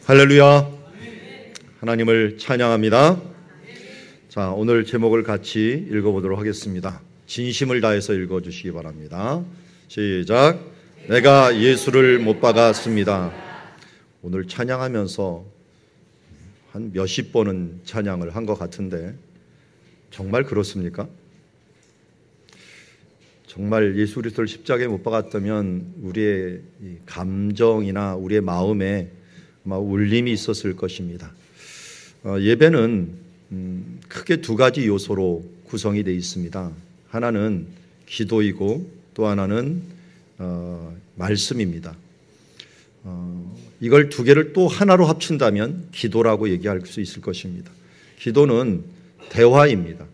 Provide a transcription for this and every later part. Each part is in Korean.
할렐루야. 하나님을 찬양합니다. 자, 오늘 제목을 같이 읽어보도록 하겠습니다. 진심을 다해서 읽어주시기 바랍니다. 시작. 내가 예수를 못 박았습니다. 오늘 찬양하면서 한 몇십 번은 찬양을 한 것 같은데 정말 그렇습니까? 정말 예수 그리스도를 십자가에 못 박았다면 우리의 감정이나 우리의 마음에 아마 울림이 있었을 것입니다. 예배는 크게 두 가지 요소로 구성이 되어 있습니다. 하나는 기도이고 또 하나는 말씀입니다. 이걸 두 개를 또 하나로 합친다면 기도라고 얘기할 수 있을 것입니다. 기도는 대화입니다.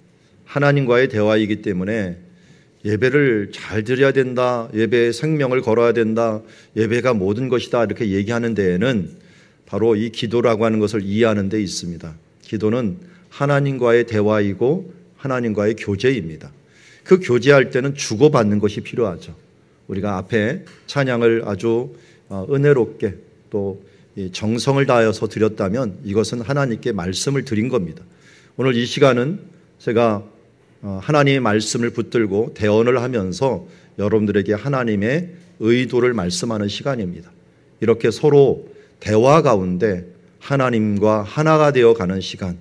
하나님과의 대화이기 때문에 예배를 잘 드려야 된다, 예배에 생명을 걸어야 된다, 예배가 모든 것이다 이렇게 얘기하는 데에는 바로 이 기도라고 하는 것을 이해하는 데 있습니다. 기도는 하나님과의 대화이고 하나님과의 교제입니다. 그 교제할 때는 주고받는 것이 필요하죠. 우리가 앞에 찬양을 아주 은혜롭게 또 정성을 다해서 드렸다면 이것은 하나님께 말씀을 드린 겁니다. 오늘 이 시간은 제가 하나님의 말씀을 붙들고 대언을 하면서 여러분들에게 하나님의 의도를 말씀하는 시간입니다. 이렇게 서로 대화 가운데 하나님과 하나가 되어가는 시간,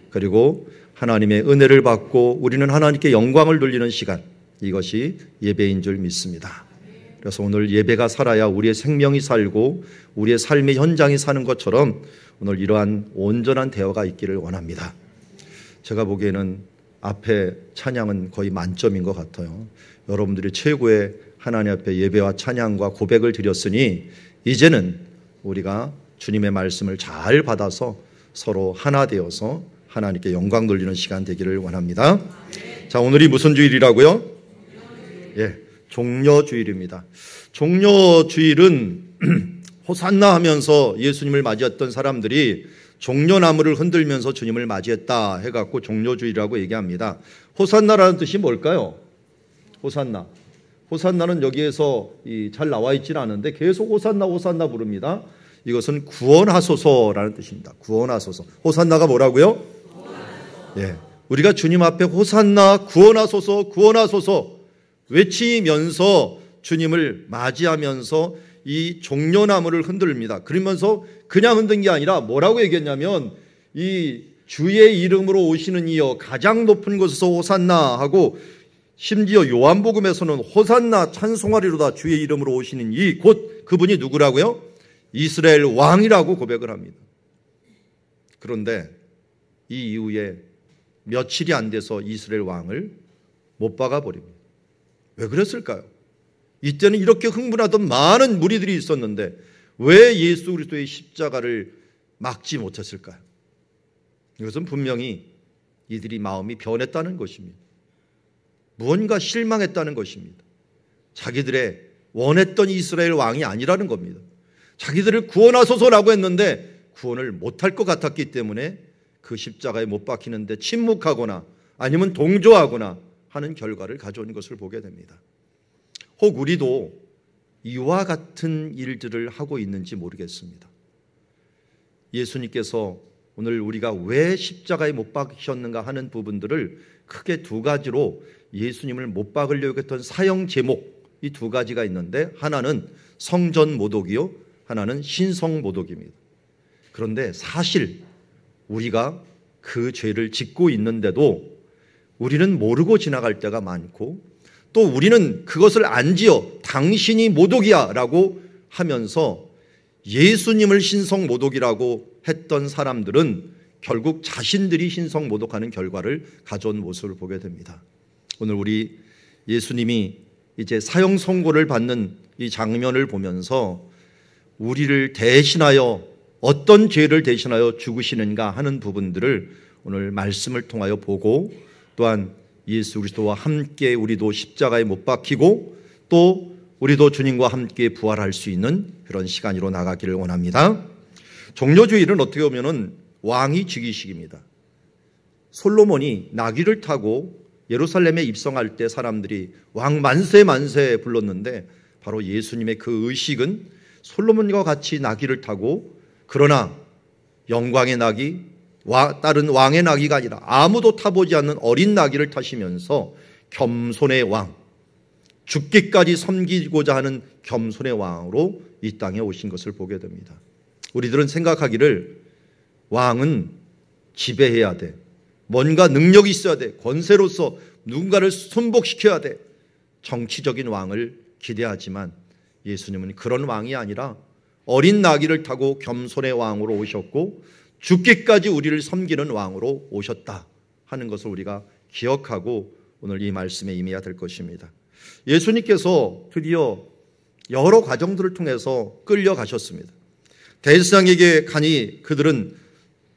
그리고 하나님의 은혜를 받고 우리는 하나님께 영광을 돌리는 시간, 이것이 예배인 줄 믿습니다. 그래서 오늘 예배가 살아야 우리의 생명이 살고 우리의 삶의 현장이 사는 것처럼 오늘 이러한 온전한 대화가 있기를 원합니다. 제가 보기에는 앞에 찬양은 거의 만점인 것 같아요. 여러분들이 최고의 하나님 앞에 예배와 찬양과 고백을 드렸으니 이제는 우리가 주님의 말씀을 잘 받아서 서로 하나 되어서 하나님께 영광 돌리는 시간 되기를 원합니다. 자, 오늘이 무슨 주일이라고요? 예, 종려주일입니다. 종려주일은 호산나 하면서 예수님을 맞이했던 사람들이 종려나무를 흔들면서 주님을 맞이했다 해갖고 종려주일이라고 얘기합니다. 호산나라는 뜻이 뭘까요? 호산나. 호산나는 여기에서 잘 나와 있지는 않은데 계속 호산나 호산나 부릅니다. 이것은 구원하소서라는 뜻입니다. 구원하소서. 호산나가 뭐라고요? 예, 우리가 주님 앞에 호산나 구원하소서 구원하소서 외치면서 주님을 맞이하면서 이 종려나무를 흔들립니다. 그러면서 그냥 흔든 게 아니라 뭐라고 얘기했냐면 이 주의 이름으로 오시는 이여 가장 높은 곳에서 호산나 하고, 심지어 요한복음에서는 호산나 찬송하리로다 주의 이름으로 오시는 이 곧 그분이 누구라고요? 이스라엘 왕이라고 고백을 합니다. 그런데 이 이후에 며칠이 안 돼서 이스라엘 왕을 못 박아버립니다. 왜 그랬을까요? 이때는 이렇게 흥분하던 많은 무리들이 있었는데 왜 예수 그리스도의 십자가를 막지 못했을까요? 이것은 분명히 이들이 마음이 변했다는 것입니다. 무언가 실망했다는 것입니다. 자기들의 원했던 이스라엘 왕이 아니라는 겁니다. 자기들을 구원하소서라고 했는데 구원을 못할 것 같았기 때문에 그 십자가에 못 박히는데 침묵하거나 아니면 동조하거나 하는 결과를 가져온 것을 보게 됩니다. 혹 우리도 이와 같은 일들을 하고 있는지 모르겠습니다. 예수님께서 오늘 우리가 왜 십자가에 못 박히셨는가 하는 부분들을 크게 두 가지로 예수님을 못 박으려고 했던 사형 제목, 이 두 가지가 있는데 하나는 성전 모독이요, 하나는 신성 모독입니다. 그런데 사실 우리가 그 죄를 짓고 있는데도 우리는 모르고 지나갈 때가 많고, 또 우리는 그것을 안 지어 당신이 모독이야 라고 하면서 예수님을 신성 모독이라고 했던 사람들은 결국 자신들이 신성 모독하는 결과를 가져온 모습을 보게 됩니다. 오늘 우리 예수님이 이제 사형 선고를 받는 이 장면을 보면서 우리를 대신하여 어떤 죄를 대신하여 죽으시는가 하는 부분들을 오늘 말씀을 통하여 보고, 또한 예수 그리스도와 함께 우리도 십자가에 못 박히고 또 우리도 주님과 함께 부활할 수 있는 그런 시간으로 나가기를 원합니다. 종려주일은 어떻게 보면 왕이 즉위식입니다. 솔로몬이 나귀를 타고 예루살렘에 입성할 때 사람들이 왕 만세 만세 불렀는데 바로 예수님의 그 의식은 솔로몬과 같이 나귀를 타고, 그러나 영광의 나귀, 다른 왕의 나귀가 아니라 아무도 타보지 않는 어린 나귀를 타시면서 겸손의 왕, 죽기까지 섬기고자 하는 겸손의 왕으로 이 땅에 오신 것을 보게 됩니다. 우리들은 생각하기를 왕은 지배해야 돼, 뭔가 능력이 있어야 돼, 권세로서 누군가를 순복시켜야 돼, 정치적인 왕을 기대하지만 예수님은 그런 왕이 아니라 어린 나귀를 타고 겸손의 왕으로 오셨고 죽기까지 우리를 섬기는 왕으로 오셨다 하는 것을 우리가 기억하고 오늘 이 말씀에 임해야 될 것입니다. 예수님께서 드디어 여러 과정들을 통해서 끌려가셨습니다. 대제사장에게 가니 그들은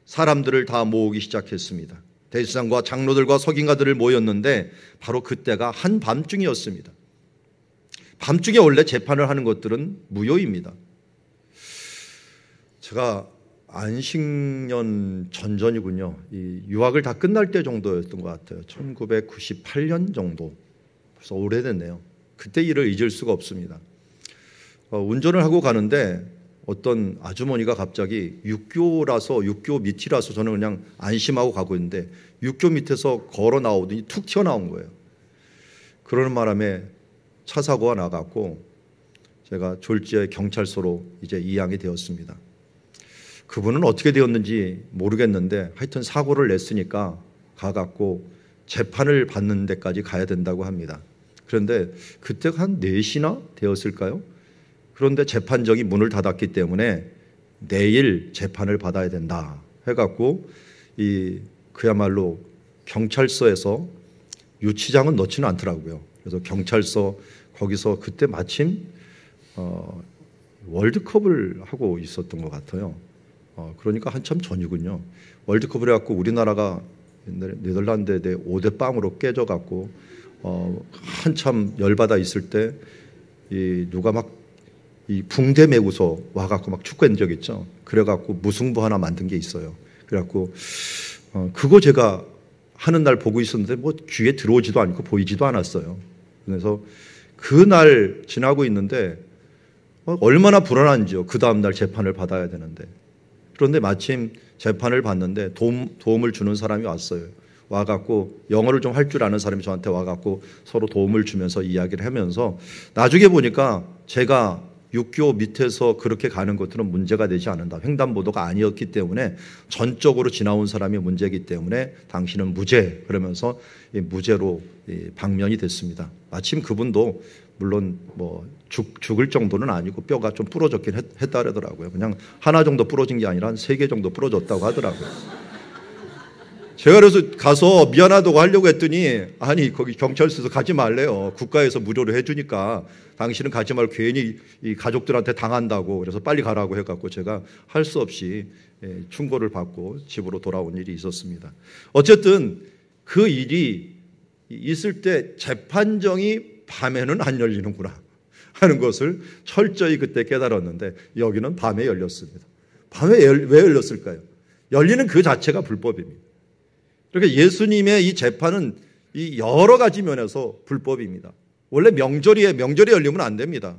사람들을 다 모으기 시작했습니다. 대제사장과 장로들과 서기관들을 모였는데 바로 그때가 한밤중이었습니다. 밤중에 원래 재판을 하는 것들은 무효입니다. 제가 안식년 전전이군요. 이 유학을 다 끝날 때 정도였던 것 같아요. 1998년 정도. 벌써 오래됐네요. 그때 일을 잊을 수가 없습니다. 운전을 하고 가는데 어떤 아주머니가 갑자기 육교 밑이라서 저는 그냥 안심하고 가고 있는데 육교 밑에서 걸어 나오더니 툭 튀어나온 거예요. 그러는 바람에 차 사고가 나갔고 제가 졸지에 경찰서로 이제 이양이 되었습니다. 그분은 어떻게 되었는지 모르겠는데 하여튼 사고를 냈으니까 가갖고 재판을 받는 데까지 가야 된다고 합니다. 그런데 그때가 한 4시나 되었을까요? 그런데 재판정이 문을 닫았기 때문에 내일 재판을 받아야 된다 해갖고 그야말로 경찰서에서 유치장은 넣지는 않더라고요. 그래서 경찰서 거기서 그때 마침 월드컵을 하고 있었던 것 같아요. 그러니까 한참 전이군요. 월드컵을 해갖고 우리나라가 네덜란드에 5대0으로 깨져갖고 한참 열받아 있을 때 누가 막 이 붕대 메고서 와갖고 막 축구한 적 있죠. 그래갖고 무승부 하나 만든 게 있어요. 그래갖고 그거 제가 하는 날 보고 있었는데 뭐 귀에 들어오지도 않고 보이지도 않았어요. 그래서 그날 지나고 있는데 얼마나 불안한지요. 그 다음날 재판을 받아야 되는데. 그런데 마침 재판을 받는데 도움을 주는 사람이 왔어요. 와갖고 영어를 좀 할 줄 아는 사람이 저한테 와갖고 서로 도움을 주면서 이야기를 하면서 나중에 보니까 제가 육교 밑에서 그렇게 가는 것들은 문제가 되지 않는다. 횡단보도가 아니었기 때문에 전적으로 지나온 사람이 문제이기 때문에 당신은 무죄, 그러면서 무죄로 방면이 됐습니다. 마침 그분도 물론 뭐 죽을 정도는 아니고 뼈가 좀 부러졌긴 했다 그러더라고요. 그냥 하나 정도 부러진 게 아니라 한 3개 정도 부러졌다고 하더라고요. 제가 그래서 가서 미안하다고 하려고 했더니 아니 거기 경찰서에서 가지 말래요. 국가에서 무료로 해주니까 당신은 가지 말고 괜히 이 가족들한테 당한다고 그래서 빨리 가라고 해갖고 제가 할 수 없이 충고를 받고 집으로 돌아온 일이 있었습니다. 어쨌든 그 일이 있을 때 재판정이 밤에는 안 열리는구나 하는 것을 철저히 그때 깨달았는데 여기는 밤에 열렸습니다. 밤에 왜 열렸을까요? 열리는 그 자체가 불법입니다. 그러니까 예수님의 이 재판은 이 여러 가지 면에서 불법입니다. 원래 명절에 열리면 안 됩니다.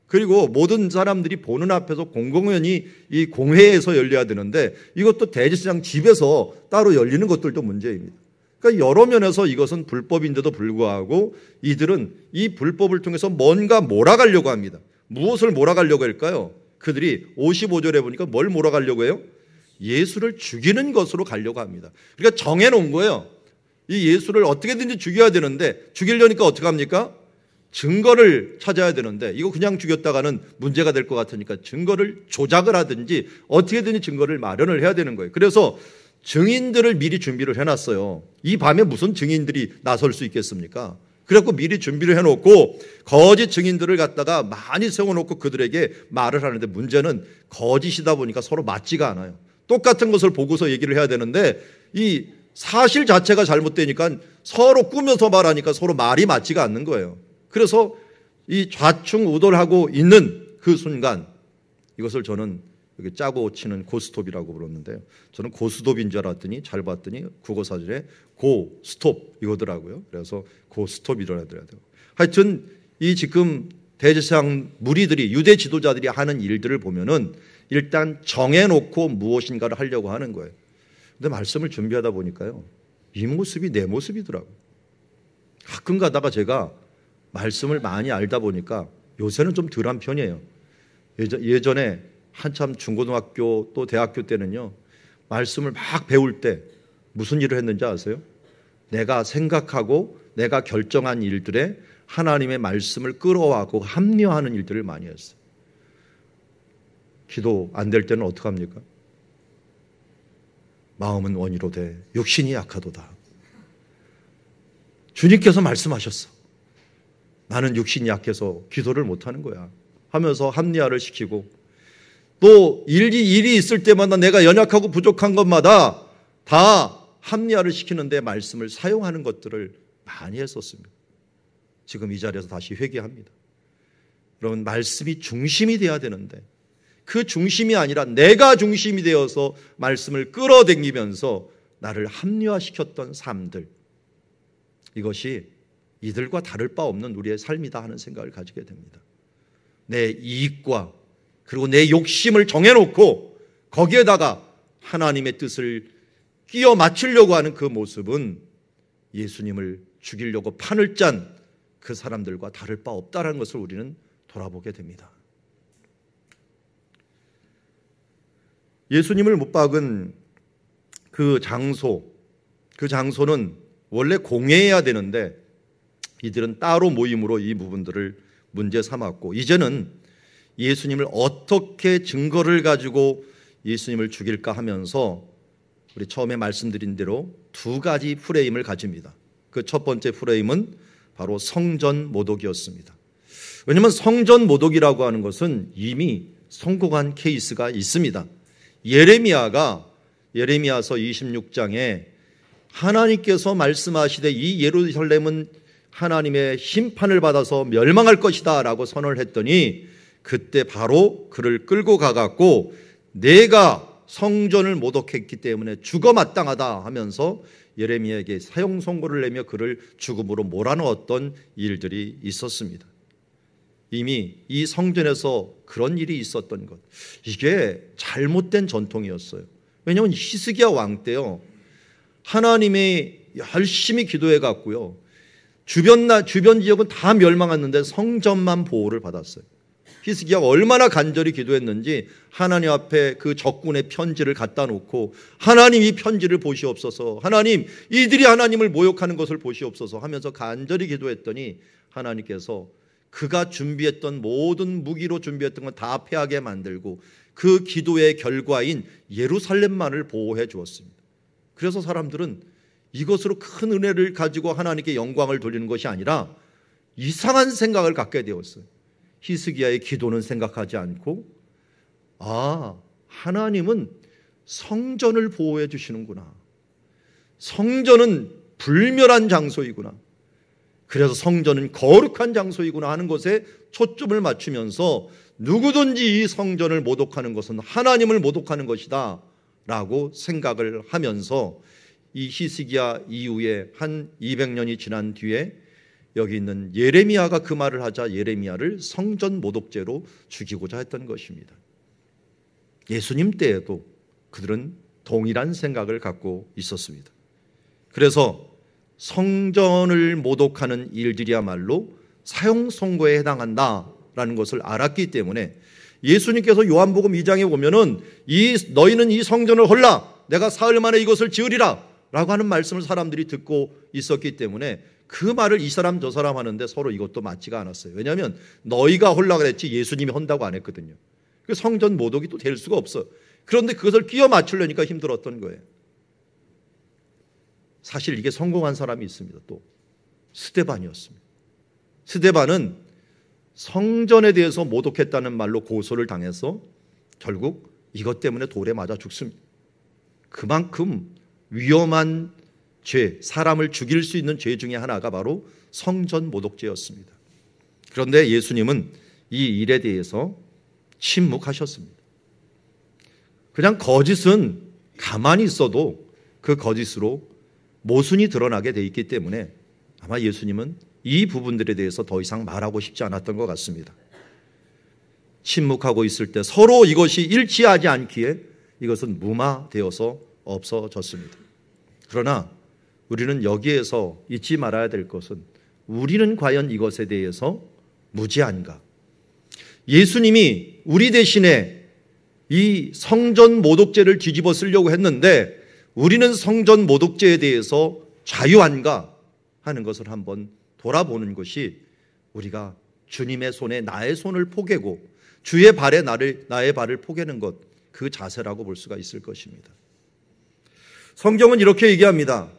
그리고 모든 사람들이 보는 앞에서 공공연히 이 공회에서 열려야 되는데 이것도 대제사장 집에서 따로 열리는 것들도 문제입니다. 그러니까 여러 면에서 이것은 불법인데도 불구하고 이들은 이 불법을 통해서 뭔가 몰아가려고 합니다. 무엇을 몰아가려고 할까요? 그들이 55절에 보니까 뭘 몰아가려고 해요? 예수를 죽이는 것으로 가려고 합니다. 그러니까 정해놓은 거예요. 이 예수를 어떻게든지 죽여야 되는데 죽이려니까 어떻게 합니까? 증거를 찾아야 되는데 이거 그냥 죽였다가는 문제가 될 것 같으니까 증거를 조작을 하든지 어떻게든지 증거를 마련을 해야 되는 거예요. 그래서 증인들을 미리 준비를 해놨어요. 이 밤에 무슨 증인들이 나설 수 있겠습니까? 그래갖고 미리 준비를 해놓고 거짓 증인들을 갖다가 많이 세워놓고 그들에게 말을 하는데 문제는 거짓이다 보니까 서로 맞지가 않아요. 똑같은 것을 보고서 얘기를 해야 되는데 이 사실 자체가 잘못되니까 서로 꾸며서 말하니까 서로 말이 맞지가 않는 거예요. 그래서 이 좌충우돌하고 있는 그 순간 이것을 저는 여기 짜고 치는 고스톱이라고 불렀는데요. 저는 고스톱인 줄 알았더니 잘 봤더니 국어사전에 고스톱 이거더라고요. 그래서 고스톱이라 하더라고요. 하여튼 이 지금 대제사장 무리들이, 유대 지도자들이 하는 일들을 보면은 일단 정해놓고 무엇인가를 하려고 하는 거예요. 근데 말씀을 준비하다 보니까요, 이 모습이 내 모습이더라고요. 가끔 가다가 제가 말씀을 많이 알다 보니까 요새는 좀 덜한 편이에요. 예전에 한참 중고등학교 또 대학교 때는요, 말씀을 막 배울 때 무슨 일을 했는지 아세요? 내가 생각하고 내가 결정한 일들에 하나님의 말씀을 끌어와고 합리화하는 일들을 많이 했어요. 기도 안 될 때는 어떡합니까? 마음은 원이로되 육신이 약하도다. 주님께서 말씀하셨어. 나는 육신이 약해서 기도를 못하는 거야 하면서 합리화를 시키고, 또 일이 있을 때마다 내가 연약하고 부족한 것마다 다 합리화를 시키는데 말씀을 사용하는 것들을 많이 했었습니다. 지금 이 자리에서 다시 회개합니다. 여러분, 말씀이 중심이 돼야 되는데 그 중심이 아니라 내가 중심이 되어서 말씀을 끌어당기면서 나를 합리화시켰던 삶들, 이것이 이들과 다를 바 없는 우리의 삶이다 하는 생각을 가지게 됩니다. 내 이익과 그리고 내 욕심을 정해놓고 거기에다가 하나님의 뜻을 끼워 맞추려고 하는 그 모습은 예수님을 죽이려고 판을 짠 그 사람들과 다를 바 없다는 것을 우리는 돌아보게 됩니다. 예수님을 못 박은 그 장소는 원래 공회해야 되는데 이들은 따로 모임으로 이 부분들을 문제 삼았고, 이제는 예수님을 어떻게 증거를 가지고 예수님을 죽일까 하면서 우리 처음에 말씀드린 대로 두 가지 프레임을 가집니다. 그 첫 번째 프레임은 바로 성전 모독이었습니다. 왜냐하면 성전 모독이라고 하는 것은 이미 성공한 케이스가 있습니다. 예레미야서 26장에 하나님께서 말씀하시되 이 예루살렘은 하나님의 심판을 받아서 멸망할 것이다 라고 선언을 했더니, 그때 바로 그를 끌고 가갖고 내가 성전을 모독했기 때문에 죽어 마땅하다 하면서 예레미야에게 사형 선고를 내며 그를 죽음으로 몰아넣었던 일들이 있었습니다. 이미 이 성전에서 그런 일이 있었던 것, 이게 잘못된 전통이었어요. 왜냐하면 히스기야 왕 때요, 하나님이 열심히 기도해 갔고요, 주변 지역은 다 멸망했는데 성전만 보호를 받았어요. 히스기야가 얼마나 간절히 기도했는지 하나님 앞에 그 적군의 편지를 갖다 놓고, 하나님 이 편지를 보시옵소서, 하나님 이들이 하나님을 모욕하는 것을 보시옵소서 하면서 간절히 기도했더니 하나님께서 그가 준비했던 모든 무기로 준비했던 건 다 패하게 만들고 그 기도의 결과인 예루살렘만을 보호해 주었습니다. 그래서 사람들은 이것으로 큰 은혜를 가지고 하나님께 영광을 돌리는 것이 아니라 이상한 생각을 갖게 되었어요. 히스기야의 기도는 생각하지 않고, 하나님은 성전을 보호해 주시는구나, 성전은 불멸한 장소이구나, 그래서 성전은 거룩한 장소이구나 하는 것에 초점을 맞추면서 누구든지 이 성전을 모독하는 것은 하나님을 모독하는 것이다 라고 생각을 하면서, 이 히스기야 이후에 한 200년이 지난 뒤에 여기 있는 예레미야가 그 말을 하자 예레미야를 성전 모독죄로 죽이고자 했던 것입니다. 예수님 때에도 그들은 동일한 생각을 갖고 있었습니다. 그래서 성전을 모독하는 일들이야말로 사형 선고에 해당한다라는 것을 알았기 때문에 예수님께서 요한복음 2장에 보면은 너희는 이 성전을 헐라, 내가 사흘 만에 이것을 지으리라 라고 하는 말씀을 사람들이 듣고 있었기 때문에 그 말을 이 사람 저 사람 하는데 서로 이것도 맞지가 않았어요. 왜냐하면 너희가 헐라 그랬지 예수님이 헌다고 안 했거든요. 그 성전 모독이 또 될 수가 없어요. 그런데 그것을 끼워 맞추려니까 힘들었던 거예요. 사실 이게 성공한 사람이 있습니다. 또 스데반이었습니다. 스데반은 성전에 대해서 모독했다는 말로 고소를 당해서 결국 이것 때문에 돌에 맞아 죽습니다. 그만큼 위험한 죄, 사람을 죽일 수 있는 죄 중에 하나가 바로 성전 모독죄였습니다. 그런데 예수님은 이 일에 대해서 침묵하셨습니다. 그냥 거짓은 가만히 있어도 그 거짓으로 모순이 드러나게 돼 있기 때문에 아마 예수님은 이 부분들에 대해서 더 이상 말하고 싶지 않았던 것 같습니다. 침묵하고 있을 때 서로 이것이 일치하지 않기에 이것은 무마되어서 없어졌습니다. 그러나 우리는 여기에서 잊지 말아야 될 것은 우리는 과연 이것에 대해서 무지한가? 예수님이 우리 대신에 이 성전 모독죄를 뒤집어 쓰려고 했는데 우리는 성전 모독죄에 대해서 자유한가 하는 것을 한번 돌아보는 것이 우리가 주님의 손에 나의 손을 포개고 주의 발에 나의 발을 포개는 것, 그 자세라고 볼 수가 있을 것입니다. 성경은 이렇게 얘기합니다.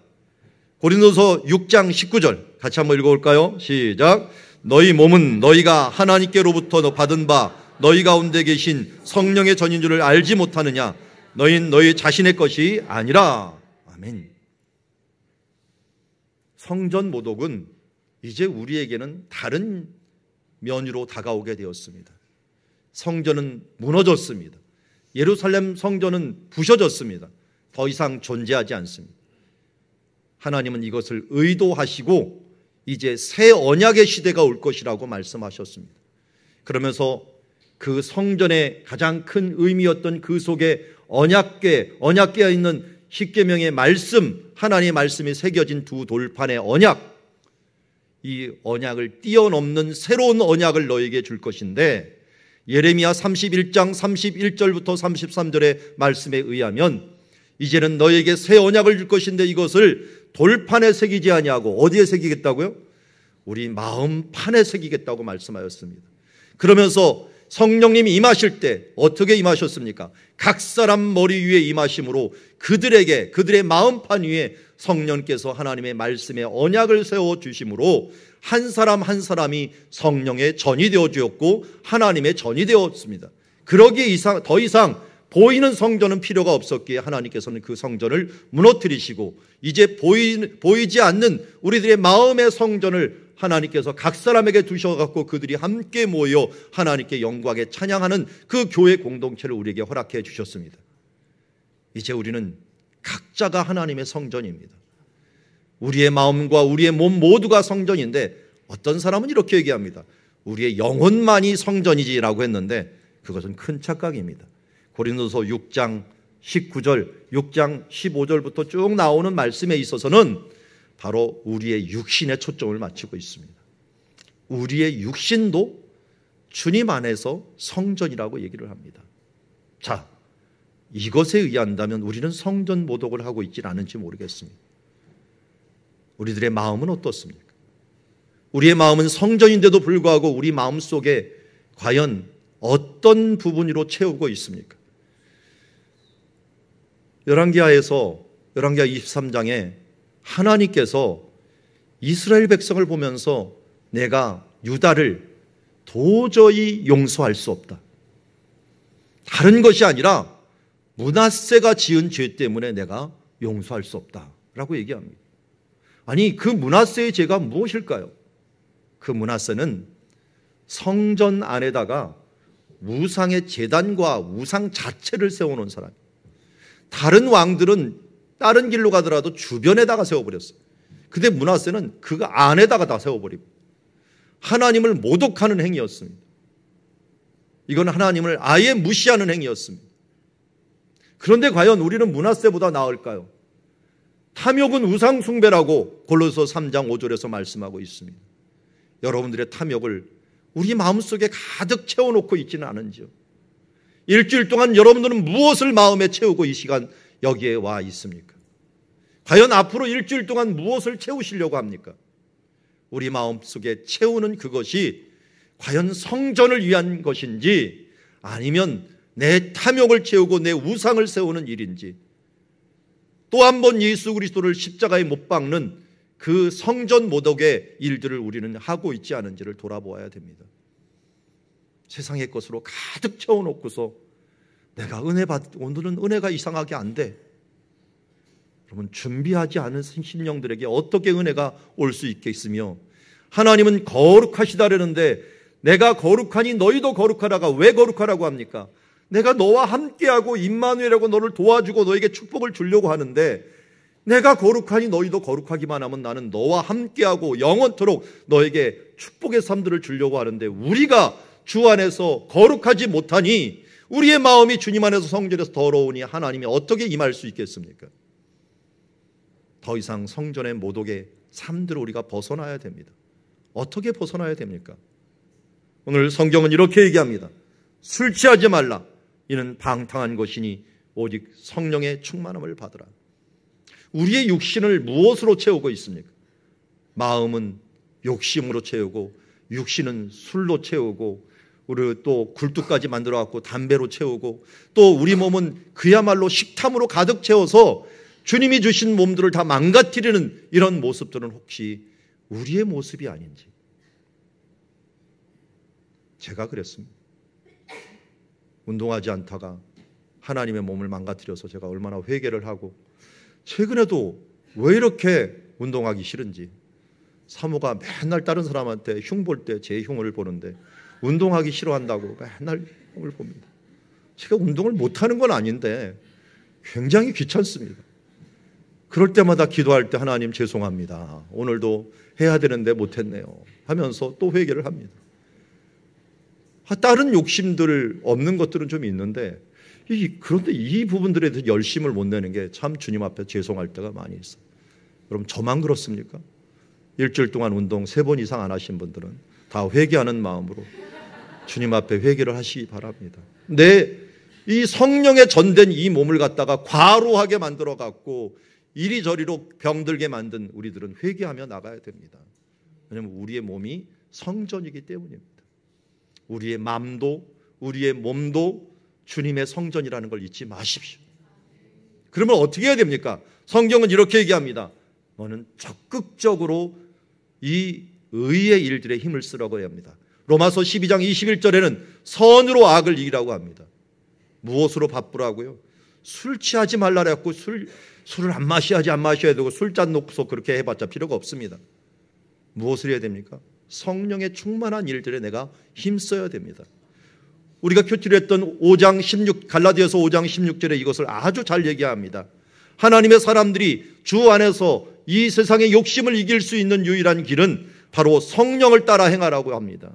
고린도서 6장 19절 같이 한번 읽어볼까요? 시작. 너희 몸은 너희가 하나님께로부터 받은 바 너희 가운데 계신 성령의 전인 줄을 알지 못하느냐? 너희는 너희 자신의 것이 아니라. 아멘. 성전 모독은 이제 우리에게는 다른 면으로 다가오게 되었습니다. 성전은 무너졌습니다. 예루살렘 성전은 부셔졌습니다. 더 이상 존재하지 않습니다. 하나님은 이것을 의도하시고 이제 새 언약의 시대가 올 것이라고 말씀하셨습니다. 그러면서 그 성전의 가장 큰 의미였던 그 속에 언약궤에 있는 십계명의 말씀, 하나님의 말씀이 새겨진 두 돌판의 언약, 이 언약을 뛰어넘는 새로운 언약을 너에게 줄 것인데 예레미야 31장 31절부터 33절의 말씀에 의하면 이제는 너에게 새 언약을 줄 것인데 이것을 돌판에 새기지 아니하고 어디에 새기겠다고요? 우리 마음판에 새기겠다고 말씀하였습니다. 그러면서 성령님이 임하실 때 어떻게 임하셨습니까? 각 사람 머리 위에 임하심으로 그들의 마음판 위에 성령께서 하나님의 말씀에 언약을 세워주심으로 한 사람 한 사람이 성령의 전이 되어 주었고 하나님의 전이 되었습니다. 그러기에 더 이상 보이는 성전은 필요가 없었기에 하나님께서는 그 성전을 무너뜨리시고 이제 보이지 않는 우리들의 마음의 성전을 하나님께서 각 사람에게 두셔갖고 그들이 함께 모여 하나님께 영광에 찬양하는 그 교회 공동체를 우리에게 허락해 주셨습니다. 이제 우리는 각자가 하나님의 성전입니다. 우리의 마음과 우리의 몸 모두가 성전인데 어떤 사람은 이렇게 얘기합니다. 우리의 영혼만이 성전이지라고 했는데 그것은 큰 착각입니다. 고린도서 6장 19절, 6장 15절부터 쭉 나오는 말씀에 있어서는 바로 우리의 육신에 초점을 맞추고 있습니다. 우리의 육신도 주님 안에서 성전이라고 얘기를 합니다. 자, 이것에 의한다면 우리는 성전 모독을 하고 있지는 않은지 모르겠습니다. 우리들의 마음은 어떻습니까? 우리의 마음은 성전인데도 불구하고 우리 마음 속에 과연 어떤 부분으로 채우고 있습니까? 열왕기하 23장에 하나님께서 이스라엘 백성을 보면서 내가 유다를 도저히 용서할 수 없다. 다른 것이 아니라 므낫세가 지은 죄 때문에 내가 용서할 수 없다라고 얘기합니다. 아니, 그 므낫세의 죄가 무엇일까요? 그 므낫세는 성전 안에다가 우상의 제단과 우상 자체를 세워놓은 사람. 다른 왕들은 다른 길로 가더라도 주변에다가 세워버렸어요. 근데 므낫세는 그 안에다가 다 세워버리고 하나님을 모독하는 행위였습니다. 이건 하나님을 아예 무시하는 행위였습니다. 그런데 과연 우리는 므낫세보다 나을까요? 탐욕은 우상 숭배라고 골로새 3장 5절에서 말씀하고 있습니다. 여러분들의 탐욕을 우리 마음속에 가득 채워놓고 있지는 않은지요? 일주일 동안 여러분들은 무엇을 마음에 채우고 이 시간 여기에 와 있습니까? 과연 앞으로 일주일 동안 무엇을 채우시려고 합니까? 우리 마음속에 채우는 그것이 과연 성전을 위한 것인지 아니면 내 탐욕을 채우고 내 우상을 세우는 일인지 또 한 번 예수 그리스도를 십자가에 못 박는 그 성전 모독의 일들을 우리는 하고 있지 않은지를 돌아보아야 됩니다. 세상의 것으로 가득 채워놓고서 내가 오늘은 은혜가 이상하게 안 돼. 여러분, 준비하지 않은 심령들에게 어떻게 은혜가 올 수 있겠으며 하나님은 거룩하시다라는데 내가 거룩하니 너희도 거룩하라가 왜 거룩하라고 합니까? 내가 너와 함께하고 임마누엘하고 너를 도와주고 너에게 축복을 주려고 하는데 내가 거룩하니 너희도 거룩하기만 하면 나는 너와 함께하고 영원토록 너에게 축복의 삶들을 주려고 하는데, 우리가 주 안에서 거룩하지 못하니, 우리의 마음이 주님 안에서 성전에서 더러우니 하나님이 어떻게 임할 수 있겠습니까? 더 이상 성전의 모독의 삶들을 우리가 벗어나야 됩니다. 어떻게 벗어나야 됩니까? 오늘 성경은 이렇게 얘기합니다. 술 취하지 말라. 이는 방탕한 것이니 오직 성령의 충만함을 받으라. 우리의 육신을 무엇으로 채우고 있습니까? 마음은 욕심으로 채우고, 육신은 술로 채우고, 우리 또 굴뚝까지 만들어 갖고 담배로 채우고, 또 우리 몸은 그야말로 식탐으로 가득 채워서 주님이 주신 몸들을 다 망가뜨리는 이런 모습들은 혹시 우리의 모습이 아닌지. 제가 그랬습니다. 운동하지 않다가 하나님의 몸을 망가뜨려서 제가 얼마나 회개를 하고, 최근에도 왜 이렇게 운동하기 싫은지, 사모가 맨날 다른 사람한테 흉 볼 때 제 흉을 보는데 운동하기 싫어한다고 맨날 흉을 봅니다. 제가 운동을 못하는 건 아닌데 굉장히 귀찮습니다. 그럴 때마다 기도할 때 하나님 죄송합니다. 오늘도 해야 되는데 못했네요 하면서 또 회개를 합니다. 다른 욕심들 없는 것들은 좀 있는데, 그런데 이 부분들에 대해서 열심을 못 내는 게 참 주님 앞에 죄송할 때가 많이 있어요. 여러분, 저만 그렇습니까? 일주일 동안 운동 3번 이상 안 하신 분들은 다 회개하는 마음으로 주님 앞에 회개를 하시기 바랍니다. 이 성령에 전된 이 몸을 갖다가 과로하게 만들어 갖고 이리저리로 병들게 만든 우리들은 회개하며 나가야 됩니다. 왜냐하면 우리의 몸이 성전이기 때문입니다. 우리의 마음도 우리의 몸도 주님의 성전이라는 걸 잊지 마십시오. 그러면 어떻게 해야 됩니까? 성경은 이렇게 얘기합니다. 너는 적극적으로 이 의의 일들에 힘을 쓰라고 해야 합니다. 로마서 12장 21절에는 선으로 악을 이기라고 합니다. 무엇으로 바쁘라고요? 술 취하지 말라 그랬고, 술을 안 마셔야 되고, 술잔 놓고서 그렇게 해봤자 필요가 없습니다. 무엇을 해야 됩니까? 성령의 충만한 일들에 내가 힘써야 됩니다. 우리가 큐티했던 갈라디아서 5장 16절에 이것을 아주 잘 얘기합니다. 하나님의 사람들이 주 안에서 이 세상의 욕심을 이길 수 있는 유일한 길은 바로 성령을 따라 행하라고 합니다.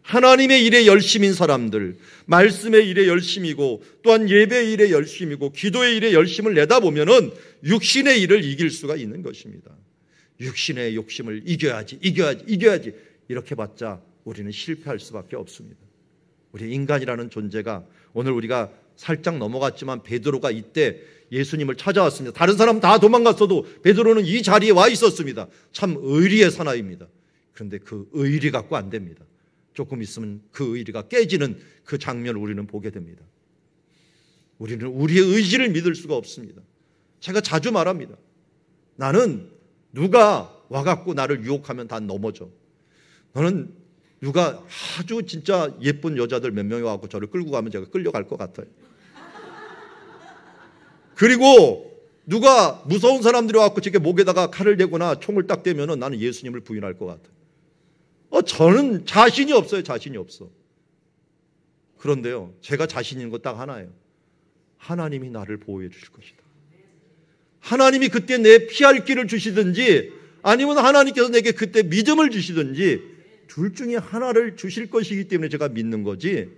하나님의 일에 열심인 사람들, 말씀의 일에 열심이고, 또한 예배의 일에 열심이고, 기도의 일에 열심을 내다 보면은 육신의 일을 이길 수가 있는 것입니다. 육신의 욕심을 이겨야지 이렇게 봤자 우리는 실패할 수밖에 없습니다. 우리 인간이라는 존재가, 오늘 우리가 살짝 넘어갔지만 베드로가 이때 예수님을 찾아왔습니다. 다른 사람 다 도망갔어도 베드로는 이 자리에 와 있었습니다. 참 의리의 사나이입니다. 그런데 그 의리 갖고 안 됩니다. 조금 있으면 그 의리가 깨지는 그 장면을 우리는 보게 됩니다. 우리는 우리의 의지를 믿을 수가 없습니다. 제가 자주 말합니다. 나는 누가 와갖고 나를 유혹하면 다 넘어져. 너는 누가 아주 진짜 예쁜 여자들 몇 명이 와갖고 저를 끌고 가면 제가 끌려갈 것 같아요. 그리고 누가 무서운 사람들이 와갖고 제 목에다가 칼을 대거나 총을 딱 대면은 나는 예수님을 부인할 것 같아요. 저는 자신이 없어요. 자신이 없어. 그런데요, 제가 자신 있는 거 딱 하나예요. 하나님이 나를 보호해 주실 것이다. 하나님이 그때 내 피할 길을 주시든지, 아니면 하나님께서 내게 그때 믿음을 주시든지, 둘 중에 하나를 주실 것이기 때문에 제가 믿는 거지,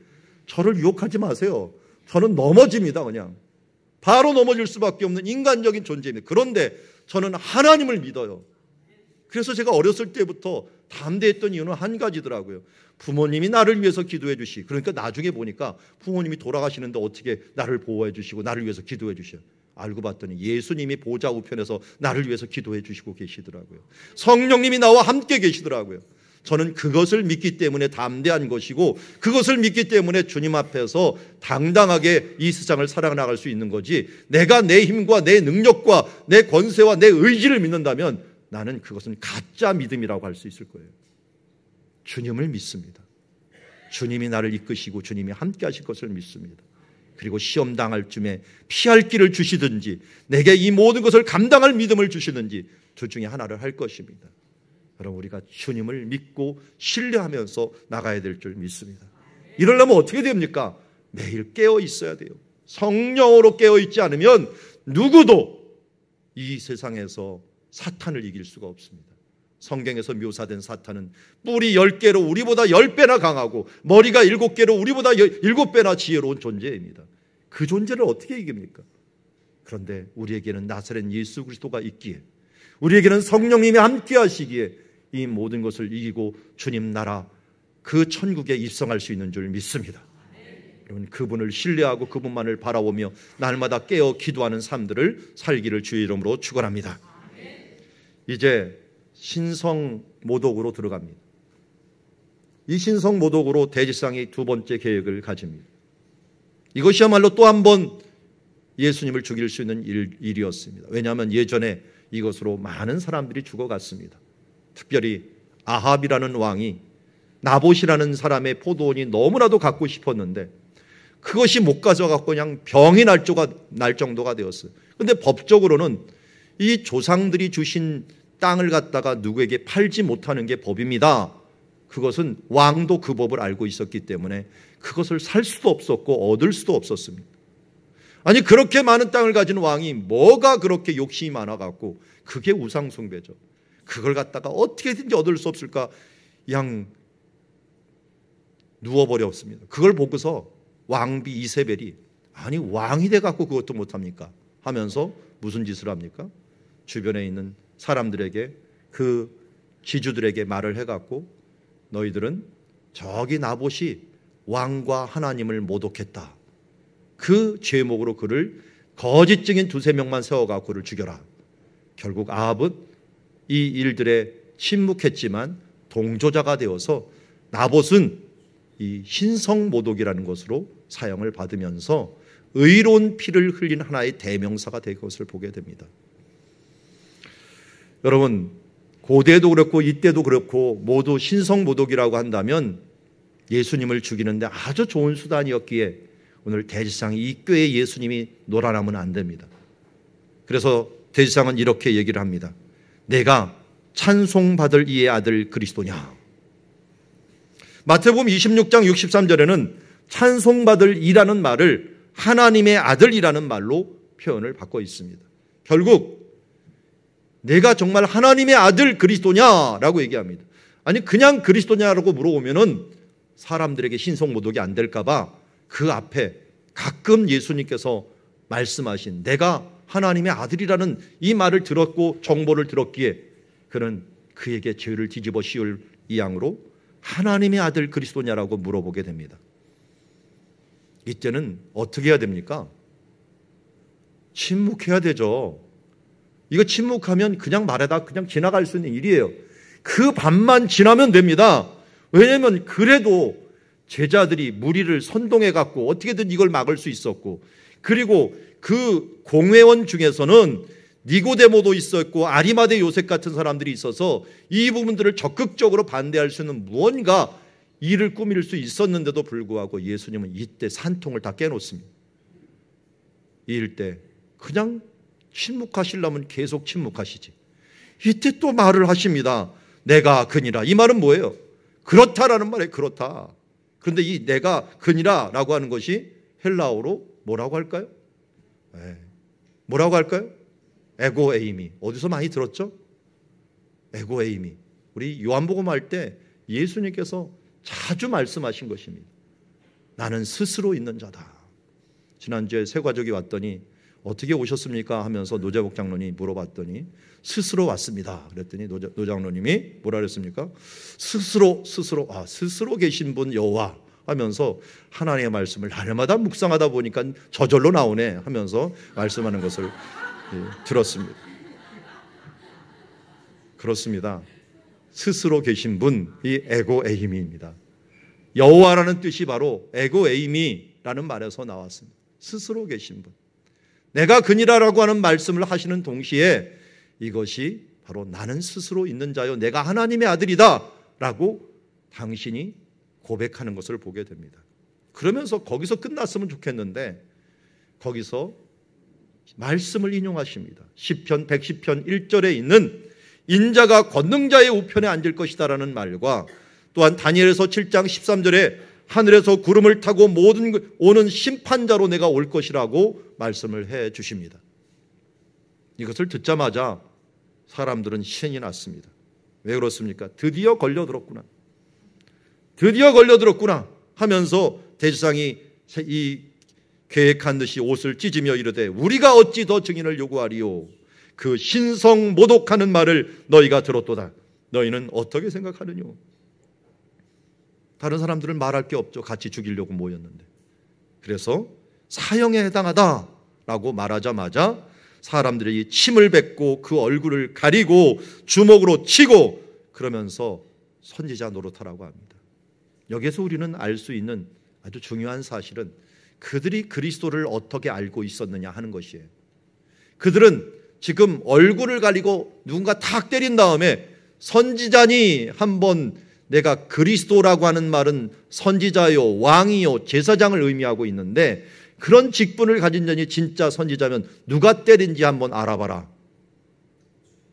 저를 유혹하지 마세요. 저는 넘어집니다. 그냥 바로 넘어질 수밖에 없는 인간적인 존재입니다. 그런데 저는 하나님을 믿어요. 그래서 제가 어렸을 때부터 담대했던 이유는 한 가지더라고요. 부모님이 나를 위해서 기도해 주시. 그러니까 나중에 보니까 부모님이 돌아가시는데 어떻게 나를 보호해 주시고 나를 위해서 기도해 주셔. 알고 봤더니 예수님이 보좌 우편에서 나를 위해서 기도해 주시고 계시더라고요. 성령님이 나와 함께 계시더라고요. 저는 그것을 믿기 때문에 담대한 것이고, 그것을 믿기 때문에 주님 앞에서 당당하게 이 세상을 살아나갈 수 있는 거지, 내가 내 힘과 내 능력과 내 권세와 내 의지를 믿는다면 나는 그것은 가짜 믿음이라고 할 수 있을 거예요. 주님을 믿습니다. 주님이 나를 이끄시고 주님이 함께 하실 것을 믿습니다. 그리고 시험 당할 쯤에 피할 길을 주시든지 내게 이 모든 것을 감당할 믿음을 주시든지 둘 중에 하나를 할 것입니다. 여러분, 우리가 주님을 믿고 신뢰하면서 나가야 될 줄 믿습니다. 이러려면 어떻게 됩니까? 매일 깨어 있어야 돼요. 성령으로 깨어 있지 않으면 누구도 이 세상에서 사탄을 이길 수가 없습니다. 성경에서 묘사된 사탄은 뿔이 10개로 우리보다 10배나 강하고 머리가 7개로 우리보다 7배나 지혜로운 존재입니다. 그 존재를 어떻게 이깁니까? 그런데 우리에게는 나사렛 예수 그리스도가 있기에, 우리에게는 성령님이 함께 하시기에 이 모든 것을 이기고 주님 나라 그 천국에 입성할 수 있는 줄 믿습니다. 여러분, 그분을 신뢰하고 그분만을 바라보며 날마다 깨어 기도하는 삶들을 살기를 주의 이름으로 축원합니다. 이제 신성모독으로 들어갑니다. 이 신성모독으로 대지상이 두 번째 계획을 가집니다. 이것이야말로 또 한 번 예수님을 죽일 수 있는 일이었습니다. 왜냐하면 예전에 이것으로 많은 사람들이 죽어갔습니다. 특별히 아합이라는 왕이 나봇이라는 사람의 포도원이 너무나도 갖고 싶었는데 그것이 못 가져갖고 그냥 병이 날 정도가 되었어요. 그런데 법적으로는 이 조상들이 주신 땅을 갖다가 누구에게 팔지 못하는 게 법입니다. 그것은 왕도 그 법을 알고 있었기 때문에 그것을 살 수도 없었고 얻을 수도 없었습니다. 아니, 그렇게 많은 땅을 가진 왕이 뭐가 그렇게 욕심이 많아갖고, 그게 우상숭배죠. 그걸 갖다가 어떻게든지 얻을 수 없을까 그냥 누워버렸습니다. 그걸 보고서 왕비 이세벨이, 아니 왕이 돼갖고 그것도 못합니까? 하면서 무슨 짓을 합니까? 주변에 있는 사람들에게, 그 지주들에게 말을 해갖고, 너희들은 저기 나봇이 왕과 하나님을 모독했다, 그 죄목으로 그를 거짓 증인 2-3명만 세워갖고 그를 죽여라. 결국 아합은 이 일들에 침묵했지만 동조자가 되어서 나봇은 이 신성모독이라는 것으로 사형을 받으면서 의로운 피를 흘린 하나의 대명사가 될 것을 보게 됩니다. 여러분, 고대도 그렇고 이때도 그렇고 모두 신성모독이라고 한다면 예수님을 죽이는데 아주 좋은 수단이었기에 오늘 대지상이 이 꾀에 예수님이 놀아나면 안 됩니다. 그래서 대지상은 이렇게 얘기를 합니다. 내가 찬송받을 이의 아들 그리스도냐. 마태복음 26장 63절에는 찬송받을 이라는 말을 하나님의 아들이라는 말로 표현을 받고 있습니다. 결국 내가 정말 하나님의 아들 그리스도냐라고 얘기합니다. 아니, 그냥 그리스도냐라고 물어보면은 사람들에게 신성모독이 안 될까 봐 그 앞에 가끔 예수님께서 말씀하신 내가 하나님의 아들이라는 이 말을 들었고 정보를 들었기에 그는 그에게 죄를 뒤집어 씌울 이 양으로 하나님의 아들 그리스도냐라고 물어보게 됩니다. 이때는 어떻게 해야 됩니까? 침묵해야 되죠. 이거 침묵하면 그냥 말하다 그냥 지나갈 수 있는 일이에요. 그 밤만 지나면 됩니다. 왜냐하면 그래도 제자들이 무리를 선동해 갖고 어떻게든 이걸 막을 수 있었고, 그리고 그 공회원 중에서는 니고데모도 있었고 아리마대 요셉 같은 사람들이 있어서 이 부분들을 적극적으로 반대할 수 있는 무언가 일을 꾸밀 수 있었는데도 불구하고 예수님은 이때 산통을 다 깨놓습니다. 이럴 때 그냥 침묵하시려면 계속 침묵하시지. 이때 또 말을 하십니다. 내가 그니라. 이 말은 뭐예요? 그렇다라는 말이에요. 그렇다. 그런데 이 내가 그니라라고 하는 것이 헬라어로 뭐라고 할까요? 뭐라고 할까요? 에고에이미. 어디서 많이 들었죠? 에고에이미. 우리 요한복음 할 때 예수님께서 자주 말씀하신 것입니다. 나는 스스로 있는 자다. 지난주에 새가족이 왔더니 어떻게 오셨습니까? 하면서 노재복 장로님이 물어봤더니 스스로 왔습니다. 그랬더니 노 장로님이 뭐라 그랬습니까? 스스로 계신 분 여호와 하면서 하나님의 말씀을 날마다 묵상하다 보니까 저절로 나오네 하면서 말씀하는 것을 들었습니다. 그렇습니다. 스스로 계신 분이 에고에이미입니다. 여호와라는 뜻이 바로 에고에이미라는 말에서 나왔습니다. 스스로 계신 분. 내가 그니라라고 하는 말씀을 하시는 동시에 이것이 바로 나는 스스로 있는 자요 내가 하나님의 아들이다 라고 당신이 고백하는 것을 보게 됩니다. 그러면서 거기서 끝났으면 좋겠는데 거기서 말씀을 인용하십니다. 시편 110편 1절에 있는 인자가 권능자의 우편에 앉을 것이다 라는 말과 또한 다니엘서 7장 13절에 하늘에서 구름을 타고 모든 오는 심판자로 내가 올 것이라고 말씀을 해 주십니다. 이것을 듣자마자 사람들은 신이 났습니다. 왜 그렇습니까? 드디어 걸려들었구나. 드디어 걸려들었구나 하면서 대제사장이 이 계획한 듯이 옷을 찢으며 이르되 우리가 어찌 더 증인을 요구하리요? 그 신성 모독하는 말을 너희가 들었도다. 너희는 어떻게 생각하느냐? 다른 사람들은 말할 게 없죠. 같이 죽이려고 모였는데. 그래서 사형에 해당하다라고 말하자마자 사람들이 침을 뱉고 그 얼굴을 가리고 주먹으로 치고 그러면서 선지자 노릇하라고 합니다. 여기에서 우리는 알 수 있는 아주 중요한 사실은 그들이 그리스도를 어떻게 알고 있었느냐 하는 것이에요. 그들은 지금 얼굴을 가리고 누군가 탁 때린 다음에 선지자니 한번 내가 그리스도라고 하는 말은 선지자요, 왕이요, 제사장을 의미하고 있는데 그런 직분을 가진 자니 진짜 선지자면 누가 때린지 한번 알아봐라.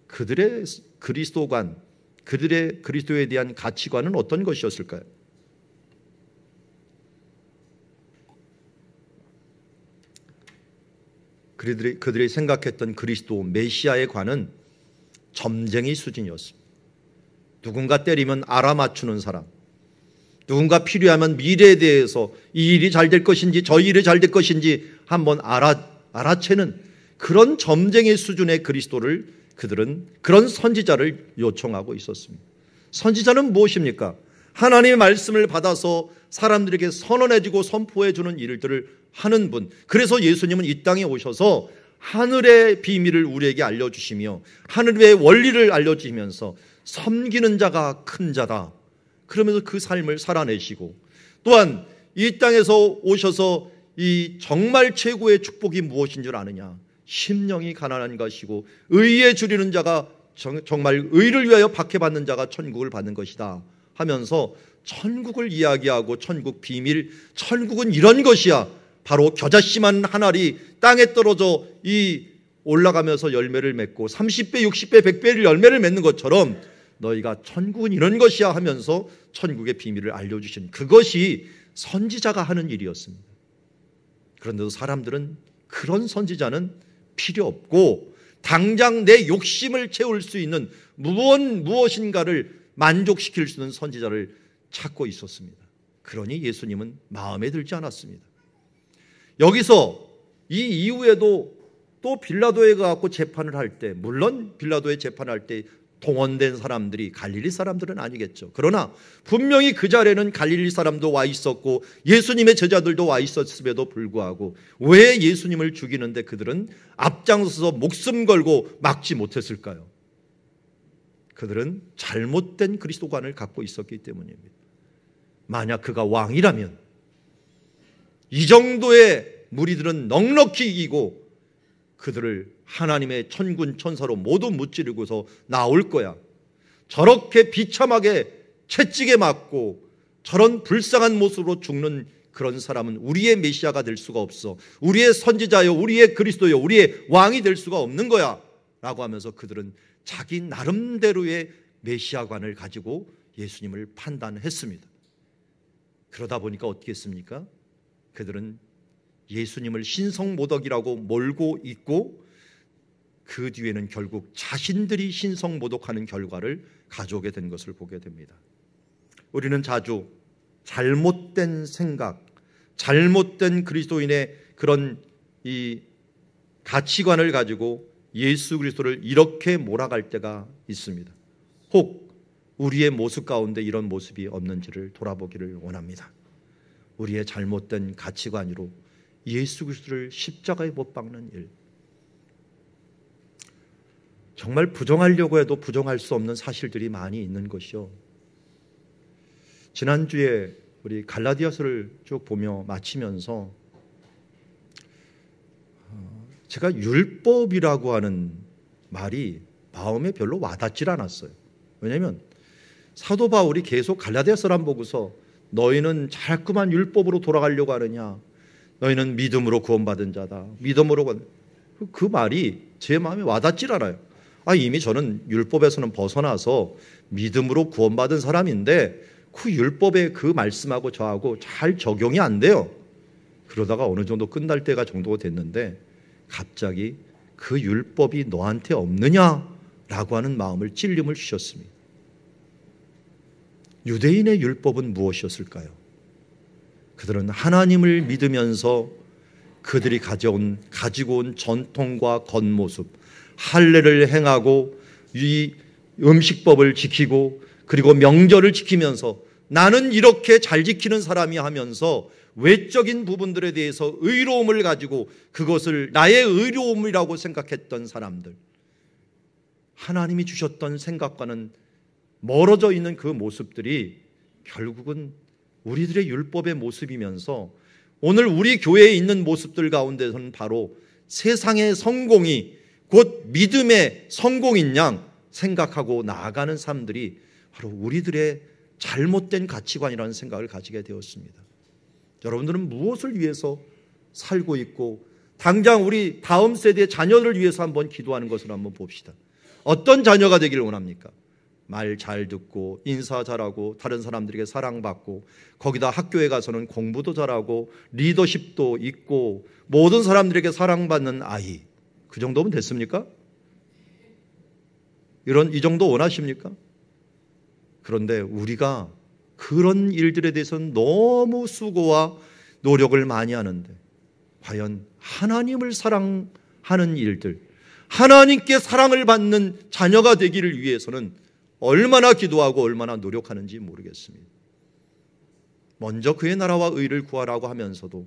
그들의 그리스도관, 그들의 그리스도에 대한 가치관은 어떤 것이었을까요? 그들이 생각했던 그리스도 메시아의 관은 점쟁이 수준이었습니다. 누군가 때리면 알아맞추는 사람, 누군가 필요하면 미래에 대해서 이 일이 잘 될 것인지 저 일이 잘 될 것인지 한번 알아채는 그런 점쟁이 수준의 그리스도를 그들은 그런 선지자를 요청하고 있었습니다. 선지자는 무엇입니까? 하나님의 말씀을 받아서 사람들에게 선언해주고 선포해주는 일들을 하는 분. 그래서 예수님은 이 땅에 오셔서 하늘의 비밀을 우리에게 알려주시며 하늘의 원리를 알려주시면서 섬기는 자가 큰 자다. 그러면서 그 삶을 살아내시고 또한 이 땅에서 오셔서 이 정말 최고의 축복이 무엇인 줄 아느냐? 심령이 가난한 것이고 의에 주리는 자가 정말 의를 위하여 박해받는 자가 천국을 받는 것이다 하면서 천국을 이야기하고 천국 비밀, 천국은 이런 것이야. 바로 겨자씨만 한 알이 땅에 떨어져 이 올라가면서 열매를 맺고 30배, 60배, 100배를 열매를 맺는 것처럼 너희가 천국은 이런 것이야 하면서 천국의 비밀을 알려주신 그것이 선지자가 하는 일이었습니다. 그런데도 사람들은 그런 선지자는 필요 없고 당장 내 욕심을 채울 수 있는 무엇인가를 만족시킬 수 있는 선지자를 찾고 있었습니다. 그러니 예수님은 마음에 들지 않았습니다. 여기서 이 이후에도 또 빌라도에 가서 재판을 할 때, 물론 빌라도에 재판할 때 동원된 사람들이 갈릴리 사람들은 아니겠죠. 그러나 분명히 그 자리에는 갈릴리 사람도 와 있었고 예수님의 제자들도 와 있었음에도 불구하고 왜 예수님을 죽이는데 그들은 앞장서서 목숨 걸고 막지 못했을까요? 그들은 잘못된 그리스도관을 갖고 있었기 때문입니다. 만약 그가 왕이라면 이 정도의 무리들은 넉넉히 이기고 그들을 하나님의 천군 천사로 모두 무찌르고서 나올 거야. 저렇게 비참하게 채찍에 맞고 저런 불쌍한 모습으로 죽는 그런 사람은 우리의 메시아가 될 수가 없어. 우리의 선지자요, 우리의 그리스도요, 우리의 왕이 될 수가 없는 거야 라고 하면서 그들은 자기 나름대로의 메시아관을 가지고 예수님을 판단했습니다. 그러다 보니까 어떻게 했습니까? 그들은 예수님을 신성모독이라고 몰고 있고 그 뒤에는 결국 자신들이 신성모독하는 결과를 가져오게 된 것을 보게 됩니다. 우리는 자주 잘못된 생각, 잘못된 그리스도인의 그런 이 가치관을 가지고 예수 그리스도를 이렇게 몰아갈 때가 있습니다. 혹 우리의 모습 가운데 이런 모습이 없는지를 돌아보기를 원합니다. 우리의 잘못된 가치관으로 예수 그리스도를 십자가에 못 박는 일, 정말 부정하려고 해도 부정할 수 없는 사실들이 많이 있는 것이요. 지난주에 우리 갈라디아서를 쭉 보며 마치면서 제가 율법이라고 하는 말이 마음에 별로 와닿질 않았어요. 왜냐하면 사도 바울이 계속 갈라디아서를 보고서 너희는 자꾸만 율법으로 돌아가려고 하느냐, 너희는 믿음으로 구원받은 자다, 믿음으로 그 말이 제 마음에 와닿질 않아요. 이미 저는 율법에서는 벗어나서 믿음으로 구원받은 사람인데 그 율법의 그 말씀하고 저하고 잘 적용이 안 돼요. 그러다가 어느 정도 끝날 때가 정도가 됐는데 갑자기 그 율법이 너한테 없느냐라고 하는 마음을 찔림을 주셨습니다. 유대인의 율법은 무엇이었을까요? 그들은 하나님을 믿으면서 그들이 가지고 온 전통과 겉모습, 할례를 행하고 이 음식법을 지키고 그리고 명절을 지키면서 나는 이렇게 잘 지키는 사람이 하면서 외적인 부분들에 대해서 의로움을 가지고 그것을 나의 의로움이라고 생각했던 사람들, 하나님이 주셨던 생각과는 멀어져 있는 그 모습들이 결국은 우리들의 율법의 모습이면서 오늘 우리 교회에 있는 모습들 가운데서는 바로 세상의 성공이 곧 믿음의 성공인 양 생각하고 나아가는 사람들이 바로 우리들의 잘못된 가치관이라는 생각을 가지게 되었습니다. 여러분들은 무엇을 위해서 살고 있고 당장 우리 다음 세대의 자녀를 위해서 한번 기도하는 것을 한번 봅시다. 어떤 자녀가 되기를 원합니까? 말 잘 듣고 인사 잘하고 다른 사람들에게 사랑받고 거기다 학교에 가서는 공부도 잘하고 리더십도 있고 모든 사람들에게 사랑받는 아이, 그 정도면 됐습니까? 이 정도 원하십니까? 그런데 우리가 그런 일들에 대해서는 너무 수고와 노력을 많이 하는데 과연 하나님을 사랑하는 일들, 하나님께 사랑을 받는 자녀가 되기를 위해서는 얼마나 기도하고 얼마나 노력하는지 모르겠습니다. 먼저 그의 나라와 의를 구하라고 하면서도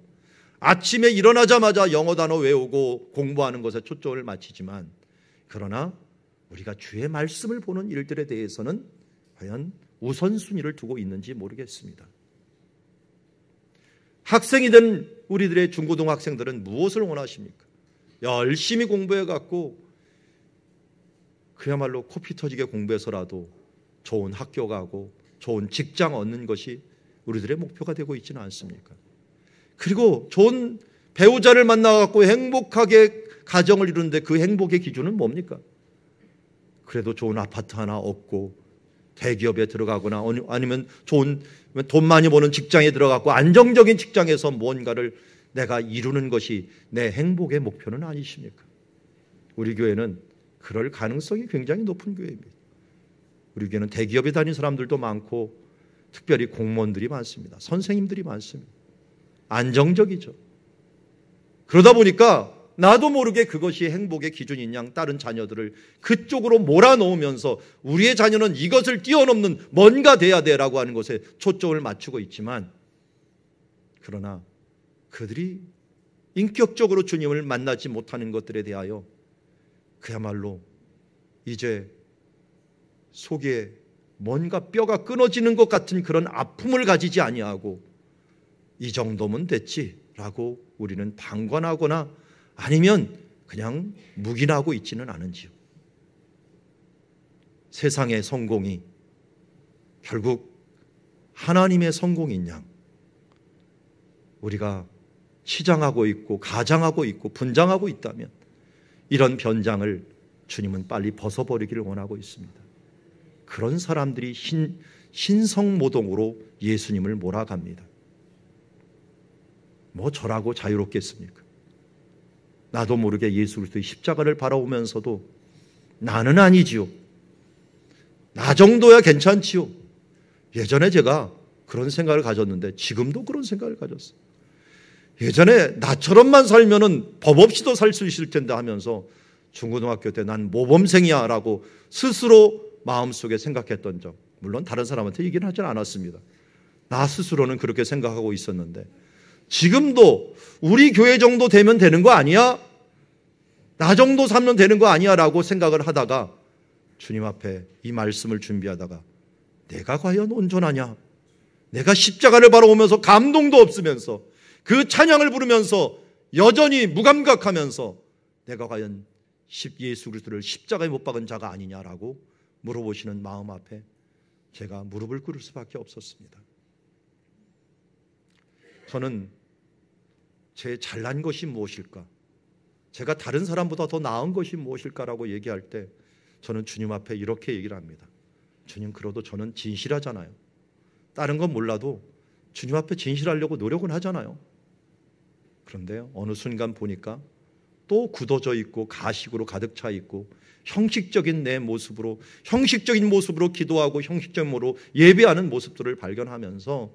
아침에 일어나자마자 영어 단어 외우고 공부하는 것에 초점을 맞추지만 그러나 우리가 주의 말씀을 보는 일들에 대해서는 과연 우선순위를 두고 있는지 모르겠습니다. 학생이 된 우리들의 중고등학생들은 무엇을 원하십니까? 열심히 공부해갖고 그야말로 코피 터지게 공부해서라도 좋은 학교 가고 좋은 직장 얻는 것이 우리들의 목표가 되고 있지는 않습니까? 그리고 좋은 배우자를 만나갖고 행복하게 가정을 이루는데 그 행복의 기준은 뭡니까? 그래도 좋은 아파트 하나 얻고 대기업에 들어가거나 아니면 좋은 돈 많이 버는 직장에 들어가고 안정적인 직장에서 뭔가를 내가 이루는 것이 내 행복의 목표는 아니십니까? 우리 교회는 그럴 가능성이 굉장히 높은 교회입니다. 우리 교회는 대기업에 다니는 사람들도 많고 특별히 공무원들이 많습니다. 선생님들이 많습니다. 안정적이죠. 그러다 보니까 나도 모르게 그것이 행복의 기준인 양 다른 자녀들을 그쪽으로 몰아넣으면서 우리의 자녀는 이것을 뛰어넘는 뭔가 돼야 돼라고 하는 것에 초점을 맞추고 있지만 그러나 그들이 인격적으로 주님을 만나지 못하는 것들에 대하여 그야말로 이제 속에 뭔가 뼈가 끊어지는 것 같은 그런 아픔을 가지지 아니하고 이 정도면 됐지라고 우리는 방관하거나 아니면 그냥 묵인하고 있지는 않은지요. 세상의 성공이 결국 하나님의 성공인 양 우리가 치장하고 있고 가장하고 있고 분장하고 있다면 이런 변장을 주님은 빨리 벗어버리기를 원하고 있습니다. 그런 사람들이 신성모독으로 예수님을 몰아갑니다. 뭐 저라고 자유롭겠습니까? 나도 모르게 예수 그리스도의 십자가를 바라보면서도 나는 아니지요. 나 정도야 괜찮지요. 예전에 제가 그런 생각을 가졌는데 지금도 그런 생각을 가졌어요. 예전에 나처럼만 살면은 법 없이도 살 수 있을 텐데 하면서 중고등학교 때 난 모범생이야 라고 스스로 마음속에 생각했던 적, 물론 다른 사람한테 얘기는 하지 않았습니다. 나 스스로는 그렇게 생각하고 있었는데 지금도 우리 교회 정도 되면 되는 거 아니야? 나 정도 살면 되는 거 아니야? 라고 생각을 하다가 주님 앞에 이 말씀을 준비하다가 내가 과연 온전하냐? 내가 십자가를 바라보면서 감동도 없으면서 그 찬양을 부르면서 여전히 무감각하면서 내가 과연 예수 그리스도를 십자가에 못 박은 자가 아니냐라고 물어보시는 마음 앞에 제가 무릎을 꿇을 수밖에 없었습니다. 저는 제 잘난 것이 무엇일까? 제가 다른 사람보다 더 나은 것이 무엇일까라고 얘기할 때 저는 주님 앞에 이렇게 얘기를 합니다. 주님, 그래도 저는 진실하잖아요. 다른 건 몰라도 주님 앞에 진실하려고 노력은 하잖아요. 그런데 어느 순간 보니까 또 굳어져 있고 가식으로 가득 차 있고 형식적인 내 모습으로, 형식적인 모습으로 기도하고 형식적인 모습으로 예배하는 모습들을 발견하면서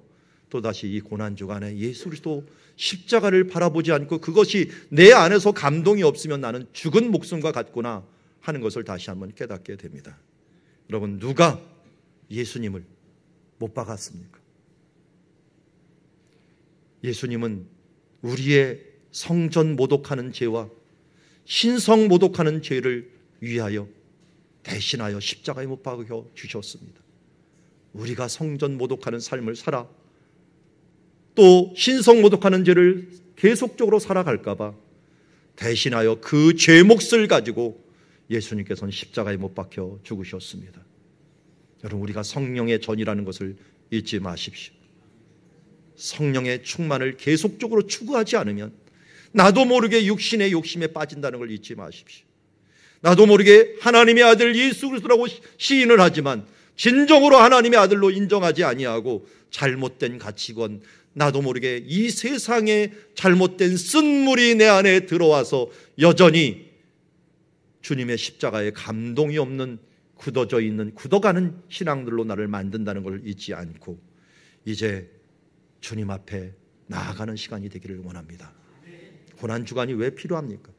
또다시 이 고난주간에 예수 그리스도 십자가를 바라보지 않고 그것이 내 안에서 감동이 없으면 나는 죽은 목숨과 같구나 하는 것을 다시 한번 깨닫게 됩니다. 여러분, 누가 예수님을 못 박았습니까? 예수님은 우리의 성전 모독하는 죄와 신성 모독하는 죄를 위하여 대신하여 십자가에 못 박혀 주셨습니다. 우리가 성전 모독하는 삶을 살아 또 신성 모독하는 죄를 계속적으로 살아갈까 봐 대신하여 그 죄 몫을 가지고 예수님께서는 십자가에 못 박혀 죽으셨습니다. 여러분, 우리가 성령의 전이라는 것을 잊지 마십시오. 성령의 충만을 계속적으로 추구하지 않으면 나도 모르게 육신의 욕심에 빠진다는 걸 잊지 마십시오. 나도 모르게 하나님의 아들 예수 그리스도라고 시인을 하지만 진정으로 하나님의 아들로 인정하지 아니하고 잘못된 가치관, 나도 모르게 이 세상의 잘못된 쓴물이 내 안에 들어와서 여전히 주님의 십자가에 감동이 없는 굳어져 있는 굳어가는 신앙들로 나를 만든다는 걸 잊지 않고 이제 주님 앞에 나아가는 시간이 되기를 원합니다. 고난주간이 왜 필요합니까?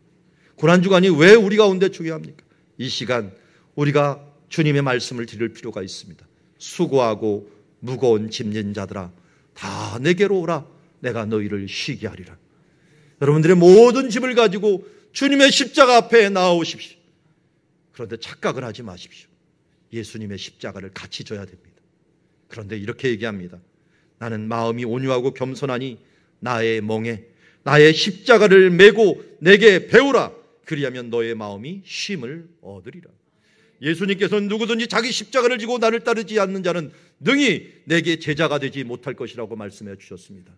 고난주간이 왜 우리 가운데 중요합니까? 이 시간 우리가 주님의 말씀을 드릴 필요가 있습니다. 수고하고 무거운 짐진 자들아 다 내게로 오라, 내가 너희를 쉬게 하리라. 여러분들의 모든 짐을 가지고 주님의 십자가 앞에 나아오십시오. 그런데 착각을 하지 마십시오. 예수님의 십자가를 같이 져야 됩니다. 그런데 이렇게 얘기합니다. 나는 마음이 온유하고 겸손하니 나의 멍에 나의 십자가를 메고 내게 배우라. 그리하면 너의 마음이 쉼을 얻으리라. 예수님께서는 누구든지 자기 십자가를 지고 나를 따르지 않는 자는 능히 내게 제자가 되지 못할 것이라고 말씀해 주셨습니다.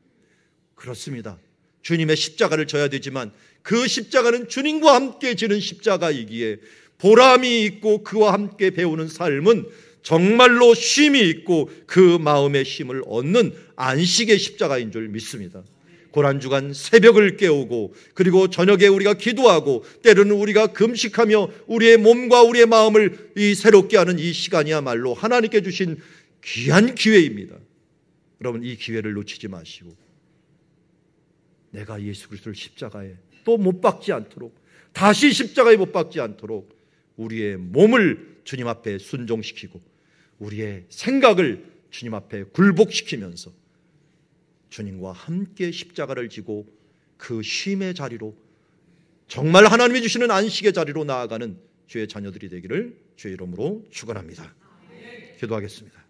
그렇습니다. 주님의 십자가를 져야 되지만 그 십자가는 주님과 함께 지는 십자가이기에 보람이 있고 그와 함께 배우는 삶은 정말로 쉼이 있고 그 마음의 쉼을 얻는 안식의 십자가인 줄 믿습니다. 고난주간 새벽을 깨우고 그리고 저녁에 우리가 기도하고 때로는 우리가 금식하며 우리의 몸과 우리의 마음을 새롭게 하는 이 시간이야말로 하나님께 주신 귀한 기회입니다. 여러분, 이 기회를 놓치지 마시고 내가 예수 그리스도를 십자가에 또 못 박지 않도록, 다시 십자가에 못 박지 않도록 우리의 몸을 주님 앞에 순종시키고 우리의 생각을 주님 앞에 굴복시키면서 주님과 함께 십자가를 지고 그 쉼의 자리로, 정말 하나님이 주시는 안식의 자리로 나아가는 주의 자녀들이 되기를 주의 이름으로 축원합니다. 기도하겠습니다.